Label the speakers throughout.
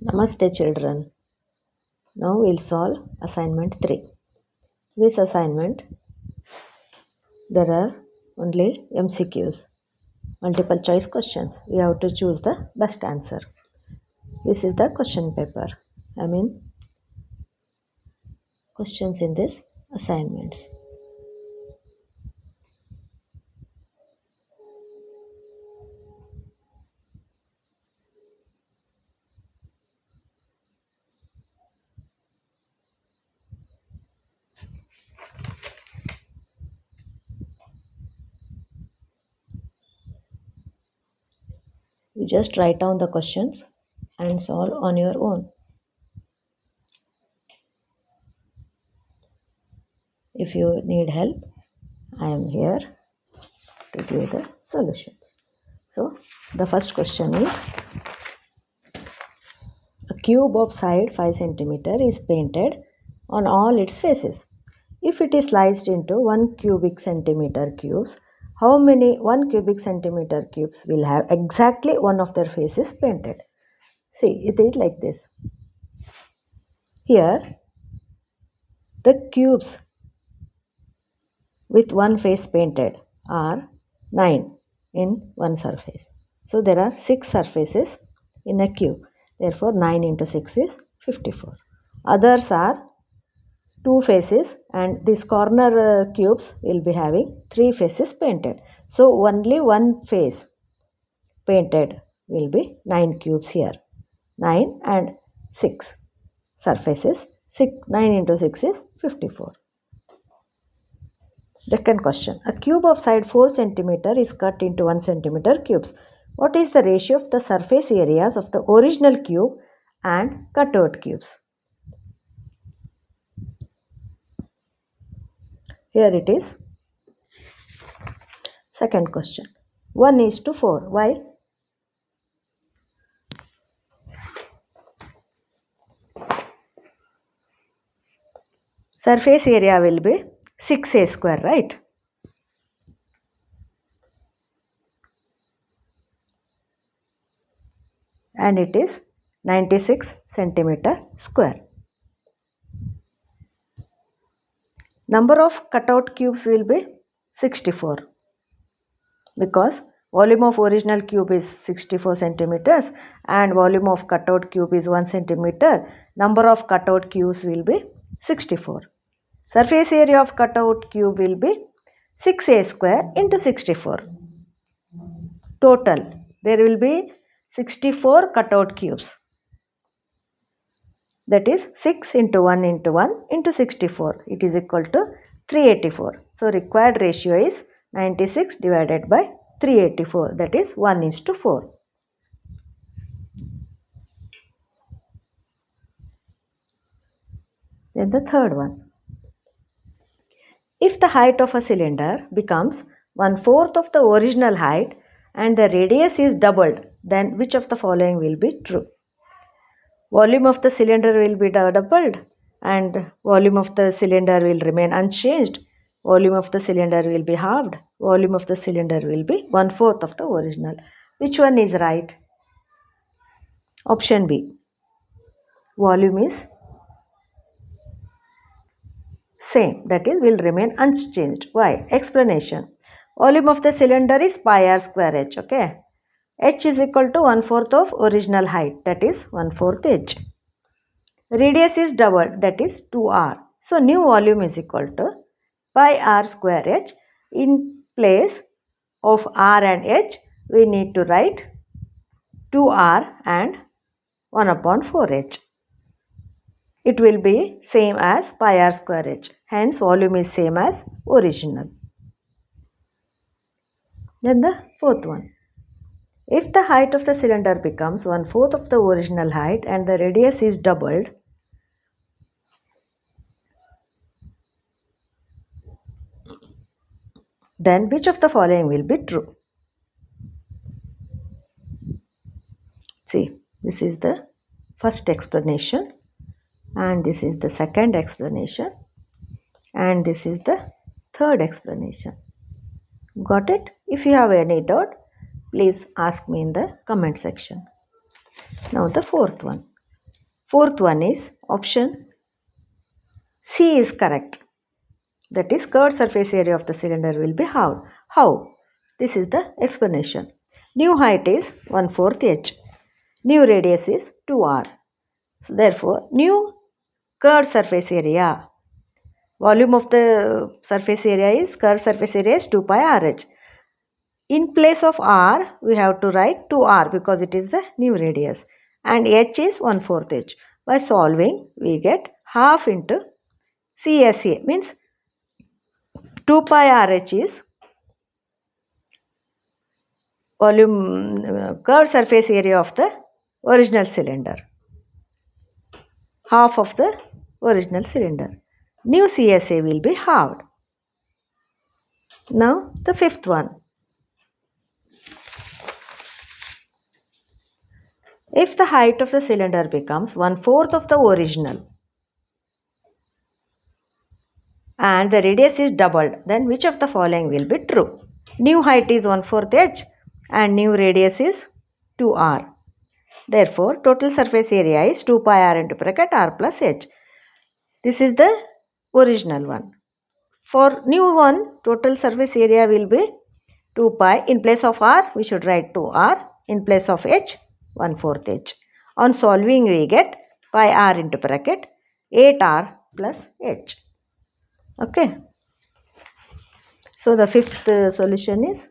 Speaker 1: Namaste children. Now we'll solve assignment 3. This assignment there are only MCQs, multiple choice questions. We have to choose the best answer. This is the question paper. Questions in this assignments. You just write down the questions and solve on your own. If you need help, I am here to give the solutions. So, the first question is, a cube of side 5 cm is painted on all its faces. If it is sliced into 1 cubic centimeter cubes, how many 1 cubic centimeter cubes will have exactly one of their faces painted? See, it is like this. Here, the cubes with one face painted are 9 in one surface. So there are 6 surfaces in a cube. Therefore, 9 into 6 is 54. Others are 2 faces, and these corner cubes will be having 3 faces painted. So only one face painted will be 9 cubes here. 9 and 6 surfaces. 9 into 6 is 54. Second question. A cube of side 4 cm is cut into 1 cm cubes. What is the ratio of the surface areas of the original cube and cutout cubes? Here it is. Second question. 1:4. Why? Surface area will be 6a square, right? And it is 96 centimeter square. Number of cutout cubes will be 64, because volume of original cube is 64 centimeters and volume of cutout cube is 1 centimeter. Number of cutout cubes will be 64. Surface area of cutout cube will be 6a square into 64. Total, there will be 64 cutout cubes. That is 6 into 1 into 1 into 64. It is equal to 384. So required ratio is 96 divided by 384. That is 1:4. Then the third one. If the height of a cylinder becomes 1/4 of the original height and the radius is doubled, then which of the following will be true? Volume of the cylinder will be doubled and volume of the cylinder will remain unchanged. Volume of the cylinder will be halved. Volume of the cylinder will be 1/4 of the original. Which one is right? Option B. Volume is same, that is will remain unchanged. Why? Explanation. Volume of the cylinder is pi r square h. Okay. H is equal to 1/4 of original height, that is 1/4 h. Radius is doubled, that is 2r. So new volume is equal to pi r square h. In place of r and h, we need to write 2r and 1/4h. It will be same as pi r square h. Hence volume is same as original. Then the fourth one. If the height of the cylinder becomes 1/4 of the original height and the radius is doubled, then which of the following will be true? See, this is the first explanation and this is the second explanation and this is the third explanation. Got it? If you have any doubt, please ask me in the comment section. Now the fourth one. Fourth one is option C is correct. That is, curved surface area of the cylinder will be halved. How? This is the explanation. New height is 1/4 h. New radius is 2r. So therefore, new curved surface area, volume of the surface area is, curved surface area is 2 pi rh. In place of r, we have to write 2r because it is the new radius. And h is 1/4 h. By solving, we get half into CSA, means 2 pi rh is volume, curved surface area of the original cylinder. Half of the original cylinder. New CSA will be halved. Now the fifth one. If the height of the cylinder becomes 1/4 of the original and the radius is doubled, then which of the following will be true? New height is 1/4 h and new radius is 2r. Therefore, total surface area is 2 pi r into bracket r plus h. This is the original one. For new one, total surface area will be 2 pi. In place of r, we should write 2r. In place of h, 1/4 h. On solving, we get pi r into bracket 8r plus h. Okay. So the fifth solution is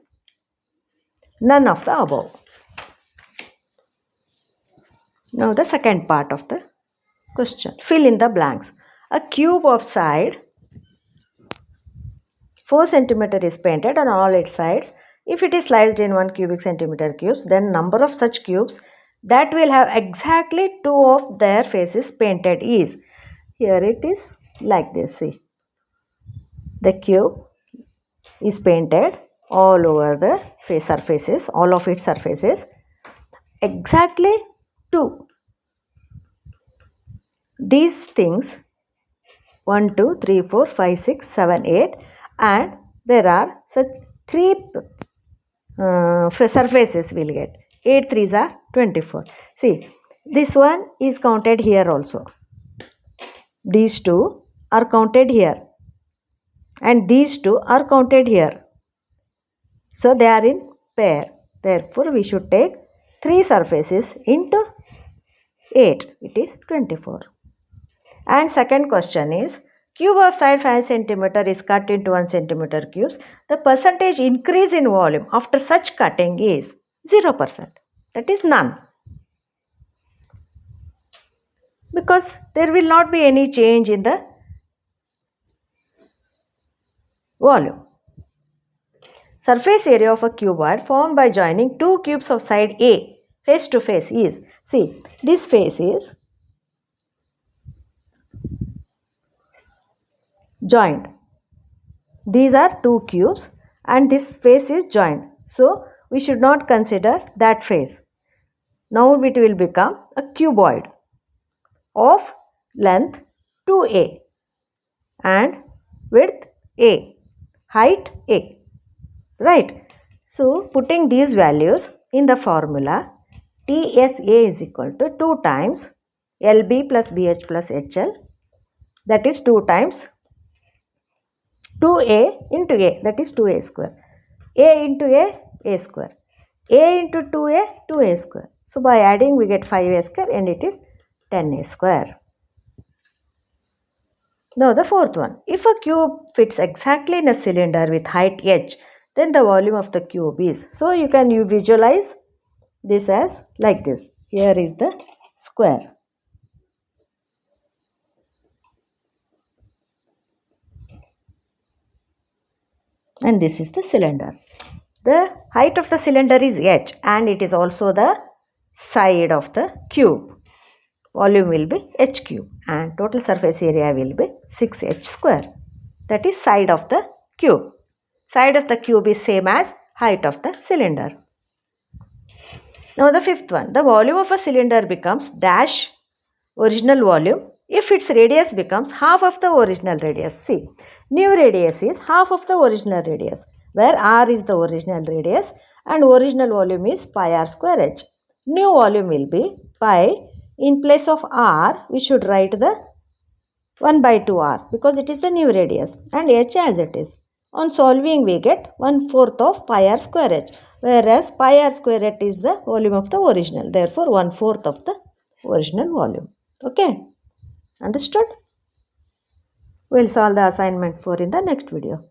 Speaker 1: none of the above. Now the second part of the question. Fill in the blanks. A cube of side 4 cm is painted on all its sides. If it is sliced in 1 cubic centimeter cubes, then number of such cubes that will have exactly 2 of their faces painted is. Here it is like this. See, the cube is painted all over the face surfaces, all of its surfaces. Exactly 2. These things 1, 2, 3, 4, 5, 6, 7, 8, and there are such 3 surfaces will get. 8 3s are 24. See, this one is counted here also. These 2 are counted here. And these 2 are counted here. So they are in pair. Therefore, we should take 3 surfaces into 8. It is 24. And second question is, cube of side 5 cm is cut into 1 cm cubes. The percentage increase in volume after such cutting is 0%. That is none. Because there will not be any change in the volume. Surface area of a cuboid formed by joining 2 cubes of side A face to face is, see, this face is joined. These are 2 cubes and this face is joined. So, we should not consider that face. Now, it will become a cuboid of length 2a and width a, height a. Right. So, putting these values in the formula, TSA is equal to 2 times LB plus BH plus HL, that is 2 times 2A into A, that is 2A square. A into A square. A into 2A, 2A square. So, by adding we get 5A square and it is 10A square. Now, the fourth one. If a cube fits exactly in a cylinder with height h, then the volume of the cube is. So, you visualize this as like this. Here is the square. And this is the cylinder. The height of the cylinder is h and it is also the side of the cube. Volume will be h cube and total surface area will be 6h square. That is side of the cube. Side of the cube is same as height of the cylinder. Now the fifth one. The volume of a cylinder becomes dash original volume if its radius becomes half of the original radius. See, new radius is half of the original radius, where r is the original radius and original volume is pi r square h. New volume will be pi In place of r, we should write the 1 by 2r because it is the new radius and h as it is. On solving, we get 1/4 of pi r square h, whereas pi r square h is the volume of the original. Therefore, 1/4 of the original volume. Okay, understood? We'll solve the assignment 4 in the next video.